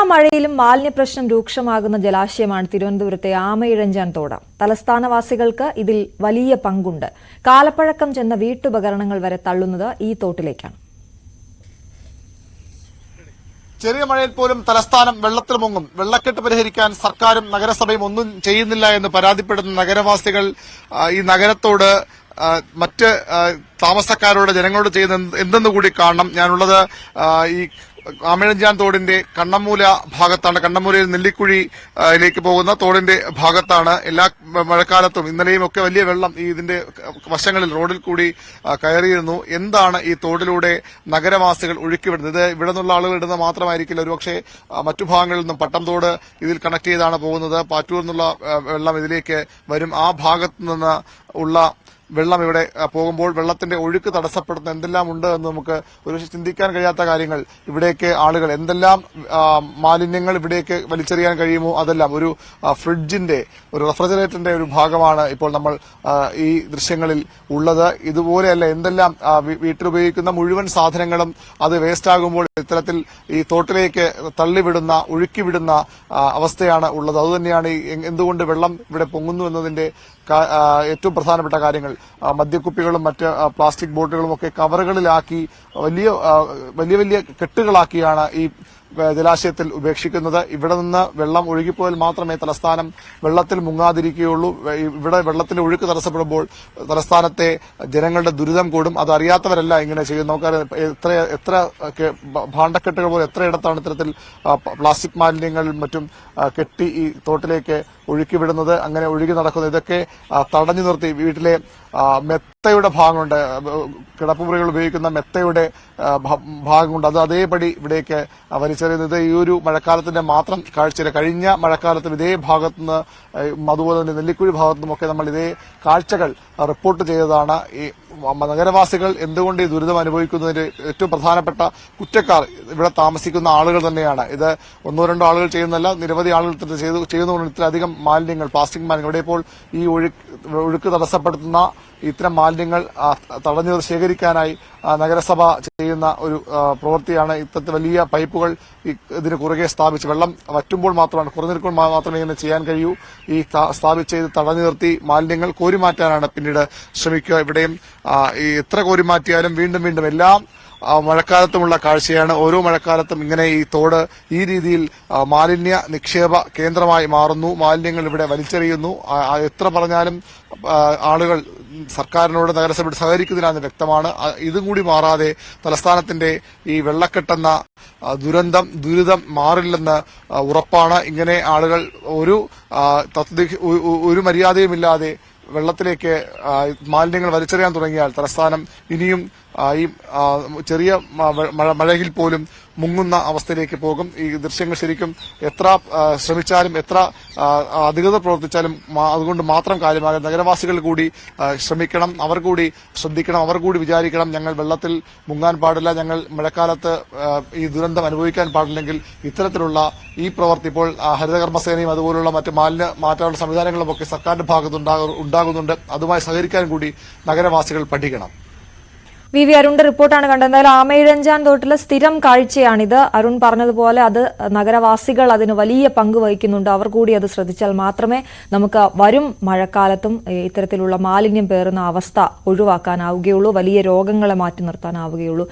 മഴയിലും മാലിന്യപ്രശ്നം രൂക്ഷമാകുന്ന ജലാശയമാണ് തിരുവനന്തപുരത്തെ ആമയിഴഞ്ചാൻ തോട്. തലസ്ഥാനവാസികൾക്ക് ഇതിൽ വലിയ പങ്കുണ്ട്. കാലപ്പഴക്കം ചെന്ന വീട്ടുപകരണങ്ങൾ വരെ തള്ളുന്നത് ഈ തോട്ടിലേക്കാണ്. ചെറിയ മഴയിൽ പോലും തലസ്ഥാനം വെള്ളത്തിൽ മുങ്ങും. വെള്ളക്കെട്ട് പരിഹരിക്കാൻ സർക്കാരും നഗരസഭയും ഒന്നും ചെയ്യുന്നില്ല എന്ന് പരാതിപ്പെടുന്ന നഗരവാസികൾ ഈ നഗരത്തോട് മറ്റ് താമസക്കാരോട് ജനങ്ങളോട് ചെയ്യുന്ന എന്തെന്ന് കൂടി കാണണം. ഞാനുള്ളത് ഈ ആമയിഴഞ്ചാൻ തോടിന്റെ കണ്ണമ്മൂല ഭാഗത്താണ്. കണ്ണമ്മൂലയിൽ നെല്ലിക്കുഴിയിലേക്ക് പോകുന്ന തോടിന്റെ ഭാഗത്താണ്. എല്ലാ മഴക്കാലത്തും ഇന്നലെയും ഒക്കെ വലിയ വെള്ളം ഇതിന്റെ വശങ്ങളിൽ റോഡിൽ കൂടി കയറിയിരുന്നു. എന്താണ് ഈ തോടിലൂടെ നഗരവാസികൾ ഒഴുക്കിവിടുന്നത്? ഇത് ഇവിടെ നിന്നുള്ള ആളുകൾ ഇടുന്നത് മാത്രമായിരിക്കില്ല, ഒരുപക്ഷെ മറ്റു ഭാഗങ്ങളിൽ നിന്നും പട്ടംതോട് ഇതിൽ കണക്ട് ചെയ്താണ് പോകുന്നത്. പാറ്റൂർ നിന്നുള്ള വെള്ളം ഇതിലേക്ക് വരും. ആ ഭാഗത്തു നിന്ന് ഉള്ള വെള്ളം ഇവിടെ പോകുമ്പോൾ വെള്ളത്തിന്റെ ഒഴുക്ക് തടസ്സപ്പെടുന്ന എന്തെല്ലാം ഉണ്ട് എന്ന് നമുക്ക് ഒരു ചിന്തിക്കാൻ കഴിയാത്ത കാര്യങ്ങൾ. ഇവിടേക്ക് ആളുകൾ എന്തെല്ലാം മാലിന്യങ്ങൾ ഇവിടേക്ക് വലിച്ചെറിയാൻ കഴിയുമോ അതെല്ലാം. ഒരു ഫ്രിഡ്ജിന്റെ, ഒരു റെഫ്രിജറേറ്ററിന്റെ ഒരു ഭാഗമാണ് ഇപ്പോൾ നമ്മൾ ഈ ദൃശ്യങ്ങളിൽ ഉള്ളത്. ഇതുപോലെയല്ല എന്തെല്ലാം വീട്ടിലുപയോഗിക്കുന്ന മുഴുവൻ സാധനങ്ങളും അത് വേസ്റ്റ് ആകുമ്പോൾ ഇത്തരത്തിൽ ഈ തോട്ടിലേക്ക് തള്ളിവിടുന്ന, ഒഴുക്കിവിടുന്ന അവസ്ഥയാണ് ഉള്ളത്. അതുതന്നെയാണ് എന്തുകൊണ്ട് വെള്ളം ഇവിടെ പൊങ്ങുന്നു എന്നതിന്റെ ഏറ്റവും പ്രധാനപ്പെട്ട കാര്യങ്ങൾ. മദ്യക്കുപ്പികളും മറ്റ് പ്ലാസ്റ്റിക് ബോട്ടുകളും ഒക്കെ കവറുകളിലാക്കി വലിയ വലിയ കെട്ടുകളാക്കിയാണ് ഈ ജലാശയത്തിൽ ഉപേക്ഷിക്കുന്നത്. ഇവിടെ നിന്ന് വെള്ളം ഒഴുകിപ്പോയാൽ മാത്രമേ തലസ്ഥാനം വെള്ളത്തിൽ മുങ്ങാതിരിക്കുകയുള്ളൂ. ഇവിടെ വെള്ളത്തിന്റെ ഒഴുക്ക് തടസ്സപ്പെടുമ്പോൾ തലസ്ഥാനത്തെ ജനങ്ങളുടെ ദുരിതം കൂടും. അതറിയാത്തവരല്ല ഇങ്ങനെ ചെയ്യുന്നത്. നമുക്കറിയാം എത്ര ഭാണ്ഡക്കെട്ടുകൾ പോലെ എത്രയിടത്താണ് ഇത്തരത്തിൽ പ്ലാസ്റ്റിക് മാലിന്യങ്ങൾ മറ്റും കെട്ടി ഈ തോട്ടിലേക്ക് ഒഴുക്കിവിടുന്നത്. അങ്ങനെ ഒഴുകി നടക്കുന്നത് ഇതൊക്കെ തടഞ്ഞു നിർത്തി വീട്ടിലെ മെത്തയുടെ ഭാഗമുണ്ട്, കിടപ്പുമുറികൾ ഉപയോഗിക്കുന്ന മെത്തയുടെ ഭാഗമുണ്ട്, അത് അതേപടി ഇവിടേക്ക് വലിച്ചെറിയുന്നത് ഈ ഒരു മഴക്കാലത്തിന്റെ മാത്രം കാഴ്ചയില്ല. കഴിഞ്ഞ മഴക്കാലത്തും ഇതേ ഭാഗത്തുനിന്ന്, അതുപോലെ തന്നെ നെല്ലിക്കുഴി ഭാഗത്തുനിന്നുമൊക്കെ നമ്മൾ ഇതേ കാഴ്ചകൾ റിപ്പോർട്ട് ചെയ്തതാണ്. ഈ നഗരവാസികൾ എന്തുകൊണ്ട് ഈ ദുരിതം അനുഭവിക്കുന്നതിന് ഏറ്റവും പ്രധാനപ്പെട്ട കുറ്റക്കാർ ഇവിടെ താമസിക്കുന്ന ആളുകൾ തന്നെയാണ്. ഇത് ഒന്നോ രണ്ടോ ആളുകൾ ചെയ്യുന്നതല്ല, നിരവധി ആളുകൾ ചെയ്യുന്നതുകൊണ്ട് ഇത്രയധികം മാലിന്യങ്ങൾ, പ്ലാസ്റ്റിക് മാലിന്യങ്ങൾ ഇവിടെ ഇപ്പോൾ ഈ ഒഴുക്ക് തടസ്സപ്പെടുത്തുന്ന ഇത്തരം മാലിന്യങ്ങൾ തടഞ്ഞു ശേഖരിക്കാനായി നഗരസഭ ചെയ്യുന്ന ഒരു പ്രവൃത്തിയാണ്. ഇത്തരത്തിൽ വലിയ പൈപ്പുകൾ ഇതിന് കുറുകെ സ്ഥാപിച്ച് വെള്ളം വറ്റുമ്പോൾ മാത്രമാണ്, കുറഞ്ഞിരിക്കുമ്പോൾ മാത്രമേ ഇങ്ങനെ ചെയ്യാൻ കഴിയൂ. ഈ സ്ഥാപിച്ച് ഇത് തടഞ്ഞു നിർത്തി മാലിന്യങ്ങൾ കോരിമാറ്റാനാണ് പിന്നീട് ശ്രമിക്കുക. ഇവിടെയും എത്ര കോരിമാറ്റിയാലും വീണ്ടും വീണ്ടും എല്ലാം മഴക്കാലത്തുമുള്ള കാഴ്ചയാണ്. ഓരോ മഴക്കാലത്തും ഇങ്ങനെ ഈ തോട് ഈ രീതിയിൽ മാലിന്യ നിക്ഷേപ കേന്ദ്രമായി മാറുന്നു. മാലിന്യങ്ങൾ ഇവിടെ വലിച്ചെറിയുന്നു. എത്ര പറഞ്ഞാലും ആളുകൾ സർക്കാരിനോട് നഗരസഭയോട് സഹകരിക്കുന്നതിനാണ് വ്യക്തമാണ്. ഇതും കൂടി മാറാതെ തലസ്ഥാനത്തിന്റെ ഈ വെള്ളക്കെട്ടെന്ന ദുരിതം മാറില്ലെന്ന് ഉറപ്പാണ്. ഇങ്ങനെ ആളുകൾ ഒരു മര്യാദയുമില്ലാതെ വെള്ളത്തിലേക്ക് മാലിന്യങ്ങൾ വലിച്ചെറിയാൻ തുടങ്ങിയാൽ തലസ്ഥാനം ഇനിയും ഈ ചെറിയ മഴയിൽ പോലും മുങ്ങുന്ന അവസ്ഥയിലേക്ക് പോകും. ഈ ദൃശ്യങ്ങൾ ശരിക്കും എത്ര ശ്രമിച്ചാലും എത്ര അധികൃതർ പ്രവർത്തിച്ചാലും അതുകൊണ്ട് മാത്രം കാര്യമാകും. നഗരവാസികൾ കൂടി ശ്രമിക്കണം, അവർ കൂടി ശ്രദ്ധിക്കണം, അവർ കൂടി വിചാരിക്കണം, ഞങ്ങൾ വെള്ളത്തിൽ മുങ്ങാൻ പാടില്ല, ഞങ്ങൾ മഴക്കാലത്ത് ഈ ദുരന്തം അനുഭവിക്കാൻ പാടില്ലെങ്കിൽ ഇത്തരത്തിലുള്ള ഈ പ്രവൃത്തി ഇപ്പോൾ ഹരിതകർമ്മസേനയും അതുപോലുള്ള മറ്റ് മാലിന്യ മാറ്റാനുള്ള സംവിധാനങ്ങളും ഒക്കെ സർക്കാരിന്റെ ഭാഗത്ത് ഉണ്ടാകുന്നുണ്ട്. അതുമായി സഹകരിക്കാൻ കൂടി നഗരവാസികൾ പഠിക്കണം. വി അരുണിന്റെ റിപ്പോർട്ടാണ് കണ്ടത്. എന്തായാലും ആമയിഴഞ്ചാൻ തോട്ടിലെ സ്ഥിരം കാഴ്ചയാണിത്. അരുൺ പറഞ്ഞതുപോലെ അത് നഗരവാസികൾ അതിന് വലിയ പങ്ക് വഹിക്കുന്നുണ്ട്. അവർ കൂടി അത് ശ്രദ്ധിച്ചാൽ മാത്രമേ നമുക്ക് വരും മഴക്കാലത്തും ഇത്തരത്തിലുള്ള മാലിന്യം പേറുന്ന അവസ്ഥ ഒഴിവാക്കാനാവുകയുള്ളൂ, വലിയ രോഗങ്ങളെ മാറ്റി നിർത്താനാവുകയുള്ളൂ.